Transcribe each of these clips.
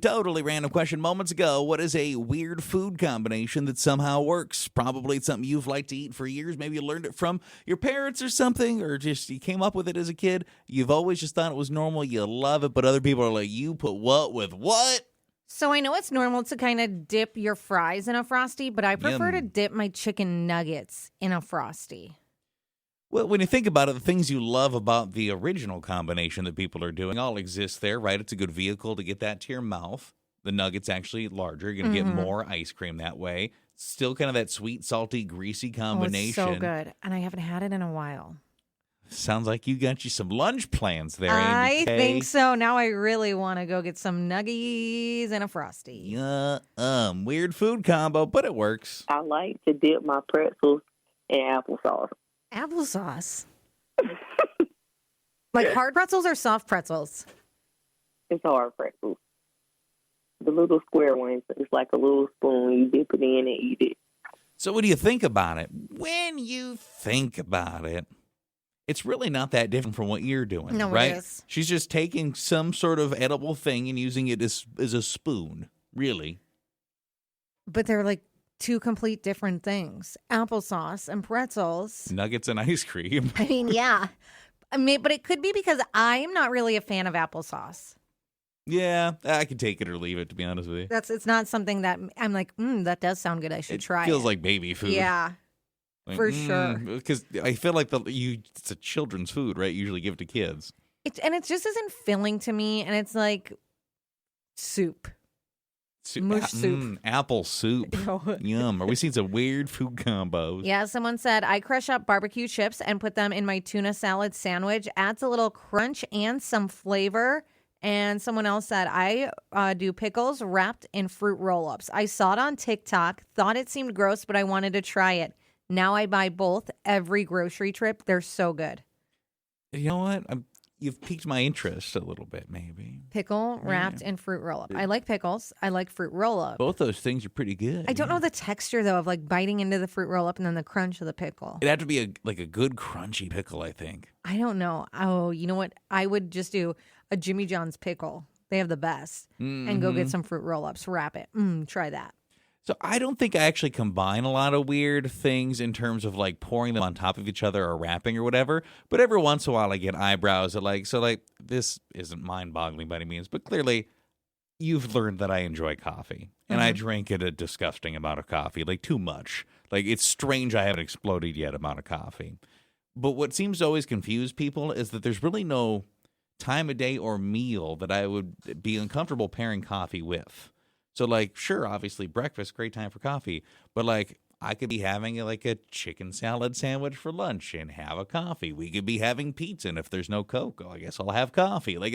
Totally random question moments ago. What is a weird food combination that somehow works? Probably it's something you've liked to eat for years. Maybe you learned it from your parents or something, or just you came up with it as a kid. You've always just thought it was normal. You love it, but other people are like, you put what with what? So I know it's normal to kind of dip your fries in a Frosty, but I prefer to dip my chicken nuggets in a Frosty. Well, when you think about it, the things you love about the original combination that people are doing all exist there, right? It's a good vehicle to get that to your mouth. The nugget's actually larger. You're going to get more ice cream that way. Still kind of that sweet, salty, greasy combination. Oh, it's so good. And I haven't had it in a while. Sounds like you got you some lunch plans there, I Andy K. think so. Now I really want to go get some nuggies and a Frosty. Weird food combo, but it works. I like to dip my pretzels in applesauce. Applesauce? Like hard pretzels or soft pretzels? It's hard pretzels. The little square ones. It's like a little spoon. You dip it in and eat it. So what do you think about it? When you think about it, it's really not that different from what you're doing, No, right? it is. She's just taking some sort of edible thing and using it as a spoon, really. But they're like two complete different things. Applesauce and pretzels. Nuggets and ice cream. I mean, yeah. But it could be because I'm not really a fan of applesauce. Yeah, I could take it or leave it, to be honest with you. It's not something that I'm like, that does sound good. I should try it. Feels like baby food. Yeah, Like, for sure. Because I feel like it's a children's food, right? You usually give it to kids. It just isn't filling to me, and it's like soup. Mush soup. Apple soup. Yum. Are we seeing some weird food combos? Yeah, someone said, I crush up barbecue chips and put them in my tuna salad sandwich. Adds a little crunch and some flavor. And someone else said, I do pickles wrapped in fruit roll-ups. I saw it on TikTok, thought it seemed gross, but I wanted to try it. Now I buy both every grocery trip. They're so good. You know what? You've piqued my interest a little bit, maybe. Pickle wrapped in fruit roll-up. I like pickles. I like fruit roll-up. Both those things are pretty good. I don't know the texture, though, of like biting into the fruit roll-up and then the crunch of the pickle. It'd have to be a good crunchy pickle, I think. I don't know. Oh, you know what? I would just do a Jimmy John's pickle. They have the best. And go get some fruit roll-ups. Wrap it. Try that. So I don't think I actually combine a lot of weird things in terms of like pouring them on top of each other or wrapping or whatever. But every once in a while I get eyebrows that this isn't mind-boggling by any means, but clearly you've learned that I enjoy coffee. And I drink a disgusting amount of coffee, like too much. Like it's strange I haven't exploded yet amount of coffee. But what seems to always confuse people is that there's really no time of day or meal that I would be uncomfortable pairing coffee with. So, like, sure, obviously breakfast, great time for coffee. But, like, I could be having, like, a chicken salad sandwich for lunch and have a coffee. We could be having pizza, and if there's no Coke, I guess I'll have coffee. Like,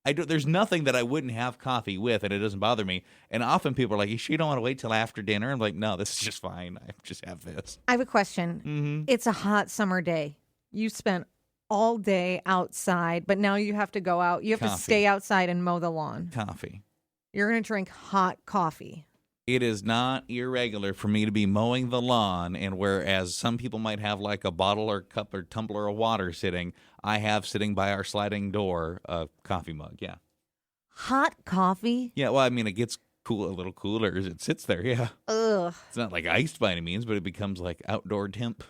there's nothing that I wouldn't have coffee with, and it doesn't bother me. And often people are like, you sure you don't want to wait till after dinner? I'm like, no, this is just fine. I just have this. I have a question. It's a hot summer day. You spent all day outside, but now you have to go out. You have to stay outside and mow the lawn. Coffee. You're going to drink hot coffee. It is not irregular for me to be mowing the lawn, and whereas some people might have like a bottle or cup or tumbler of water sitting, I have sitting by our sliding door a coffee mug, yeah. Hot coffee? Yeah, well, I mean, it gets a little cooler as it sits there, yeah. Ugh. It's not like iced by any means, but it becomes like outdoor temp.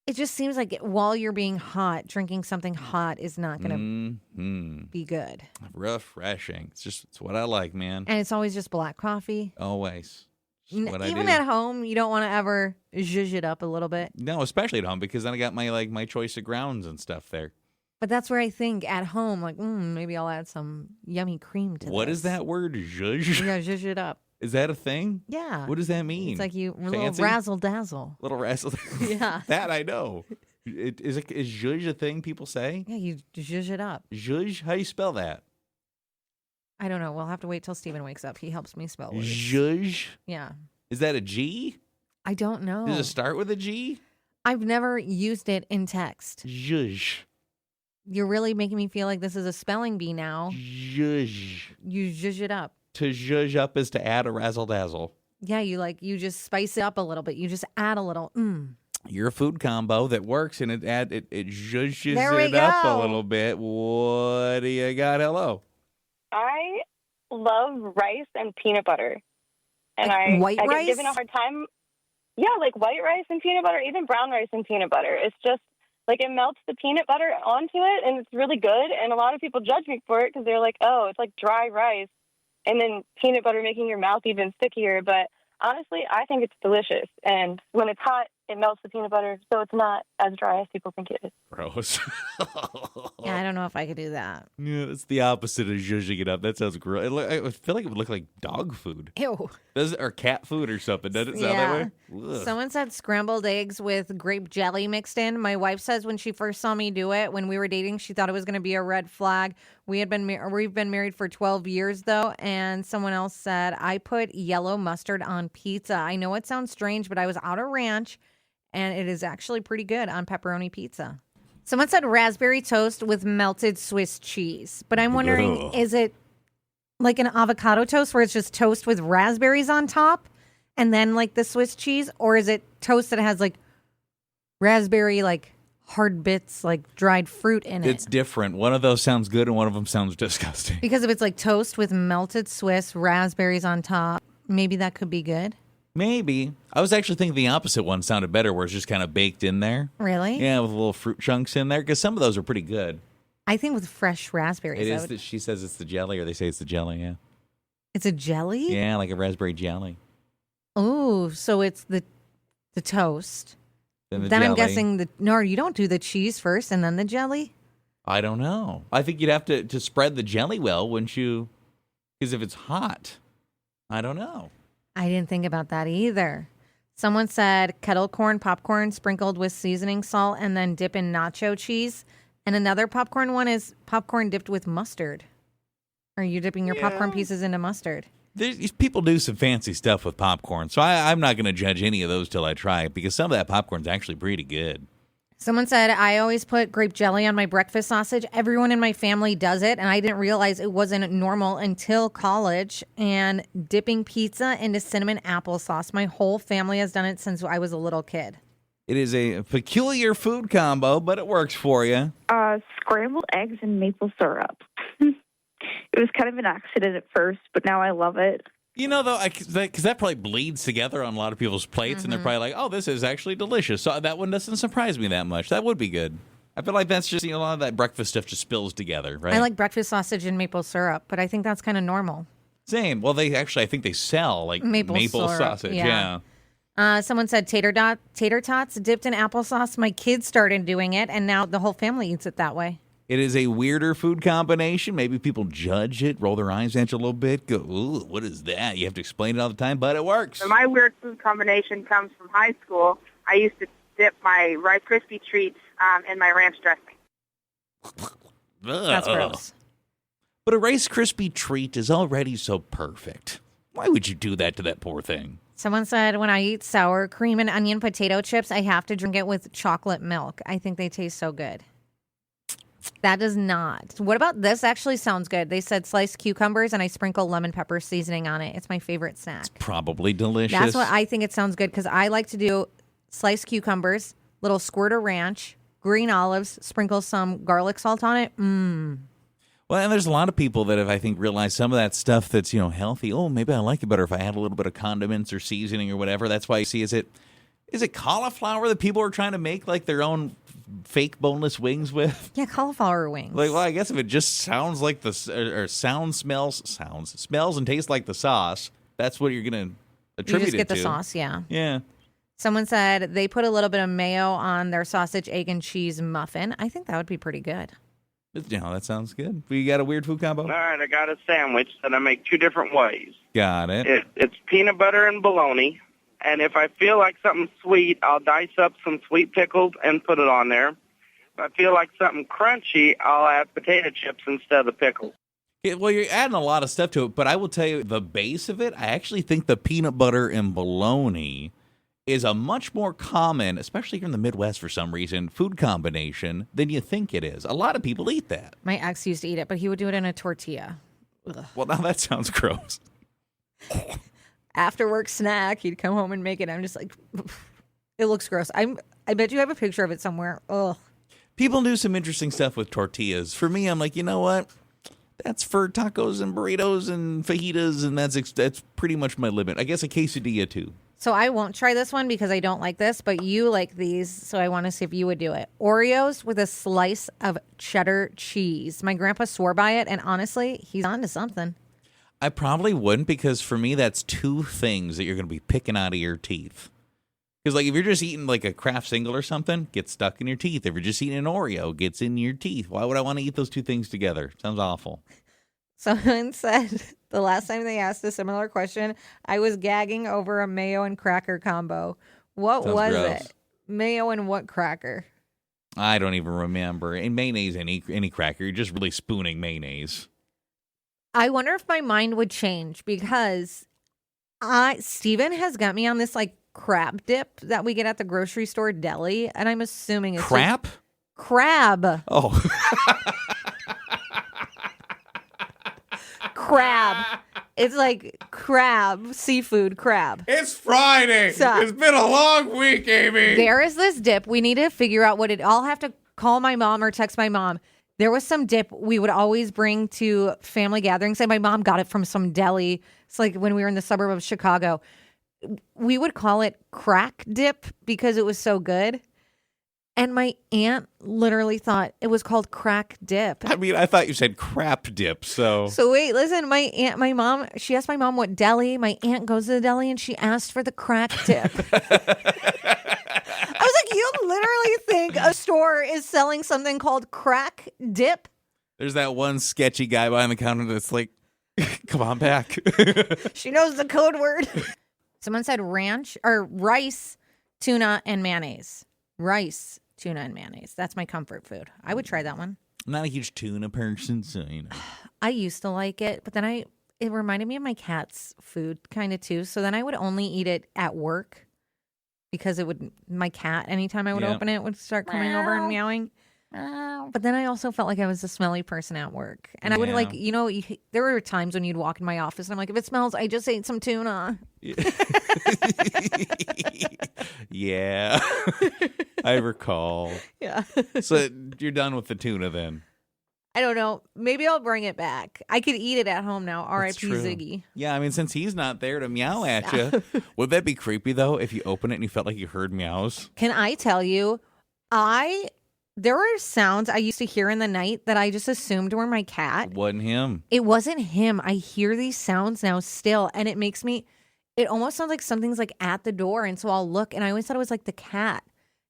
It just seems like while you're being hot, drinking something hot is not going to be good. Refreshing. It's what I like, man. And it's always just black coffee. Always. What Even at home, you don't want to ever zhuzh it up a little bit. No, especially at home, because then I got my choice of grounds and stuff there. But that's where I think at home, like, maybe I'll add some yummy cream to What this. is that word? Zhuzh? Yeah, zhuzh it up. Is that a thing? Yeah. What does that mean? It's like a little Fancy? razzle dazzle. Little razzle. Yeah. That I know. Is zhuzh a thing people say? Yeah, you zhuzh it up. Zhuzh? How do you spell that? I don't know. We'll have to wait till Steven wakes up. He helps me spell words. Zhuzh? Yeah. Is that a G? I don't know. Does it start with a G? I've never used it in text. Zhuzh. You're really making me feel like this is a spelling bee now. Zhuzh. You zhuzh it up. To zhuzh up is to add a razzle dazzle. Yeah, you just spice it up a little bit. You just add a little. You're a food combo that works, and it zhuzhes There we it up go. a little bit. What do you got? Hello. I love rice and peanut butter. And Like white I get rice? given a hard time. Yeah, like white rice and peanut butter, even brown rice and peanut butter. It's just like it melts the peanut butter onto it, and it's really good. And a lot of people judge me for it because they're like, oh, it's like dry rice and then peanut butter making your mouth even stickier. But honestly, I think it's delicious. And when it's hot, it melts the peanut butter, so it's not as dry as people think it is. Gross. Yeah, I don't know if I could do that. Yeah, it's the opposite of zhuzhing it up. That sounds gross. I feel like it would look like dog food. Ew. Does it, or cat food or something? Does it sound that way? Ugh. Someone said scrambled eggs with grape jelly mixed in. My wife says when she first saw me do it when we were dating, she thought it was going to be a red flag. We've been married for 12 years though, and someone else said I put yellow mustard on pizza. I know it sounds strange, but I was out of ranch, and it is actually pretty good on pepperoni pizza. Someone said raspberry toast with melted Swiss cheese, but I'm wondering, Ugh. is it like an avocado toast where it's just toast with raspberries on top and then like the Swiss cheese, or is it toast that has like raspberry like hard bits like dried fruit in it? It's different. One of those sounds good and one of them sounds disgusting. Because if it's like toast with melted Swiss raspberries on top, maybe that could be good. Maybe. I was actually thinking the opposite one sounded better where it's just kind of baked in there. Really? Yeah, with little fruit chunks in there because some of those are pretty good. I think with fresh raspberries. It I is. would- She says it's the jelly, or they say it's the jelly. Yeah, It's a jelly? yeah, like a raspberry jelly. Oh, so it's the toast. Then the Then I'm jelly. guessing no, you don't do the cheese first and then the jelly? I don't know. I think you'd have to spread the jelly well, wouldn't you? Because if it's hot, I don't know. I didn't think about that either. Someone said kettle corn popcorn sprinkled with seasoning salt and then dip in nacho cheese. And another popcorn one is popcorn dipped with mustard. Are you dipping your popcorn pieces into mustard? These people do some fancy stuff with popcorn, so I'm not going to judge any of those till I try it because some of that popcorn's actually pretty good. Someone said, I always put grape jelly on my breakfast sausage. Everyone in my family does it, and I didn't realize it wasn't normal until college. And dipping pizza into cinnamon applesauce. My whole family has done it since I was a little kid. It is a peculiar food combo, but it works for you. Scrambled eggs and maple syrup. It was kind of an accident at first, but now I love it. You know, though, because that probably bleeds together on a lot of people's plates, and they're probably like, oh, this is actually delicious. So that one doesn't surprise me that much. That would be good. I feel like that's just, a lot of that breakfast stuff just spills together, right? I like breakfast sausage and maple syrup, but I think that's kind of normal. Same. Well, I think they sell, like, Maple syrup, sausage. yeah. Someone said tater tots dipped in applesauce. My kids started doing it, and now the whole family eats it that way. It is a weirder food combination. Maybe people judge it, roll their eyes at you a little bit, go, ooh, what is that? You have to explain it all the time, but it works. My weird food combination comes from high school. I used to dip my Rice Krispie treats in my ranch dressing. That's gross. But a Rice Krispie treat is already so perfect. Why would you do that to that poor thing? Someone said when I eat sour cream and onion potato chips, I have to drink it with chocolate milk. I think they taste so good. That does not. What about this? Actually sounds good. They said sliced cucumbers and I sprinkle lemon pepper seasoning on it. It's my favorite snack. Probably delicious. That's what I think it sounds good because I like to do sliced cucumbers, little squirt of ranch, green olives, sprinkle some garlic salt on it. Well, and there's a lot of people that have, I think, realized some of that stuff that's, healthy. Oh, maybe I like it better if I add a little bit of condiments or seasoning or whatever. That's why you see, is it cauliflower that people are trying to make like their own fake boneless wings with? Yeah, cauliflower wings. Like, well, I guess if it just sounds like smells and tastes like the sauce, that's what you're going to you attribute just get it to. the sauce, yeah. Yeah. Someone said they put a little bit of mayo on their sausage, egg, and cheese muffin. I think that would be pretty good. That sounds good. You got a weird food combo? All right, I got a sandwich that I make two different ways. Got it. It's peanut butter and bologna, and if I feel like something sweet, I'll dice up some sweet pickles and put it on there. If I feel like something crunchy, I'll add potato chips instead of pickles. Yeah, well, you're adding a lot of stuff to it, but I will tell you, the base of it, I actually think the peanut butter and bologna is a much more common, especially here in the Midwest for some reason, food combination than you think it is. A lot of people eat that. My ex used to eat it, but he would do it in a tortilla. Ugh. Well, now that sounds gross. After work snack, he'd come home and make it. I'm just like, it looks gross. I bet you have a picture of it somewhere. Ugh. People do some interesting stuff with tortillas. For me, I'm like, you know what? That's for tacos and burritos and fajitas, and that's pretty much my limit. I guess a quesadilla too. So I won't try this one because I don't like this, but you like these, so I want to see if you would do it. Oreos with a slice of cheddar cheese. My grandpa swore by it, and honestly, he's onto something. I probably wouldn't, because for me, that's two things that you're going to be picking out of your teeth. Because, like, if you're just eating, like, a Kraft single or something, gets stuck in your teeth. If you're just eating an Oreo, gets in your teeth. Why would I want to eat those two things together? Sounds awful. Someone said the last time they asked a similar question, I was gagging over a mayo and cracker combo. What Sounds was gross. it? Mayo and what cracker? I don't even remember. And mayonnaise, any cracker, you're just really spooning mayonnaise. I wonder if my mind would change because Steven has got me on this like crab dip that we get at the grocery store deli, and I'm assuming it's Crap? just crab. Oh. Crab. It's like crab, seafood crab. It's Friday. Stop. It's been a long week, Amy. There is this dip. We need to figure out what it. I'll have to call my mom or text my mom. There was some dip we would always bring to family gatherings, and my mom got it from some deli. It's like when we were in the suburb of Chicago. We would call it crack dip because it was so good. And my aunt literally thought it was called crack dip. I mean, I thought you said crap dip, so. So wait, listen, my mom, she asked my mom what deli. My aunt goes to the deli and she asked for the crack dip. I was like, you literally think a store is selling something called crack dip? There's that one sketchy guy behind the counter that's like, come on back. She knows the code word. Someone said ranch or rice, tuna, and mayonnaise. Rice, tuna, and mayonnaise. That's my comfort food. I would try that one. I'm not a huge tuna person, so, you know. I used to like it, but then it reminded me of my cat's food kind of too. So then I would only eat it at work because my cat, anytime I would open it, would start coming over and meowing. But then I also felt like I was a smelly person at work. And I would there were times when you'd walk in my office and I'm like, if it smells, I just ate some tuna. Yeah. I recall. Yeah. So you're done with the tuna then? I don't know. Maybe I'll bring it back. I could eat it at home now. R.I.P. true. Ziggy. Yeah, I mean, since he's not there to meow at you, would that be creepy, though, if you open it and you felt like you heard meows? Can I tell you, there were sounds I used to hear in the night that I just assumed were my cat. It wasn't him. It wasn't him. I hear these sounds now still, and it almost sounds like something's like at the door, and so I'll look, and I always thought it was like the cat.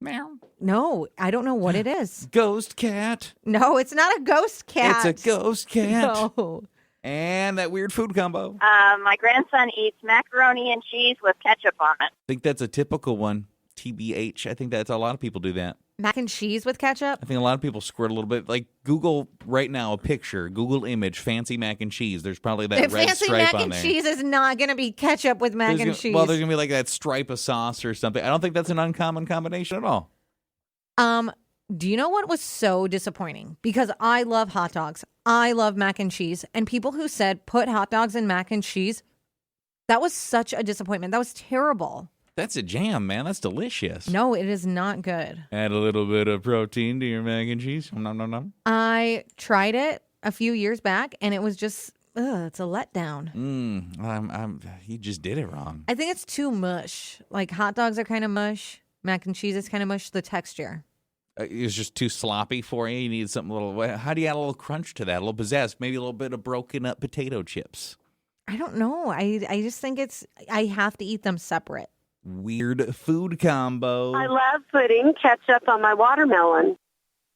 Meow. No, I don't know what it is. Ghost cat. No, it's not a ghost cat. It's a ghost cat. No. And that weird food combo. My grandson eats macaroni and cheese with ketchup on it. I think that's a typical one. TBH. I think that's a lot of people do that. Mac and cheese with ketchup? I think a lot of people squirt a little bit. Like, Google right now a picture, Google image, fancy mac and cheese. There's probably that red fancy stripe mac on and there. cheese is not going to be ketchup with mac and cheese. Well, there's going to be like that stripe of sauce or something. I don't think that's an uncommon combination at all. Do you know what was so disappointing? Because I love hot dogs. I love mac and cheese. And people who said put hot dogs in mac and cheese, that was such a disappointment. That was terrible. That's a jam, man. That's delicious. No, it is not good. Add a little bit of protein to your mac and cheese. Nom, nom, nom. I tried it a few years back, and it was just, it's a letdown. You just did it wrong. I think it's too mush. Like hot dogs are kind of mush. Mac and cheese is kind of mush. The texture. It's just too sloppy for you. You need something a little. How do you add a little crunch to that? A little pizzazz. Maybe a little bit of broken up potato chips. I don't know. I just think I have to eat them separate. Weird food combo. I love putting ketchup on my watermelon.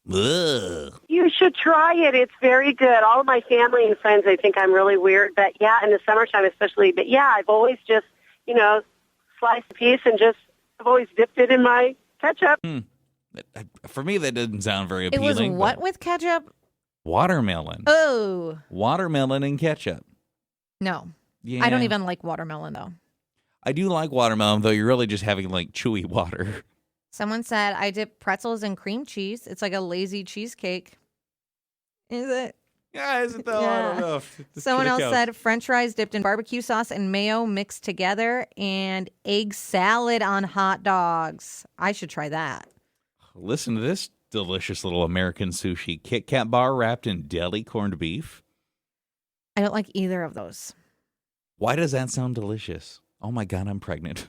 Ugh. You should try it. It's very good. All of my family and friends, they think I'm really weird. But, yeah, in the summertime especially. But, yeah, I've always just, sliced a piece and I've always dipped it in my ketchup. For me, that doesn't sound very appealing. It was what with ketchup? Watermelon. Oh. Watermelon and ketchup. No. Yeah. I don't even like watermelon, though. I do like watermelon, though. You're really just having, like, chewy water. Someone said, I dip pretzels in cream cheese. It's like a lazy cheesecake. Is it? Yeah, is it, though? I don't know. Someone else said, French fries dipped in barbecue sauce and mayo mixed together and egg salad on hot dogs. I should try that. Listen to this delicious little American sushi. Kit Kat bar wrapped in deli corned beef. I don't like either of those. Why does that sound delicious? Oh my God, I'm pregnant.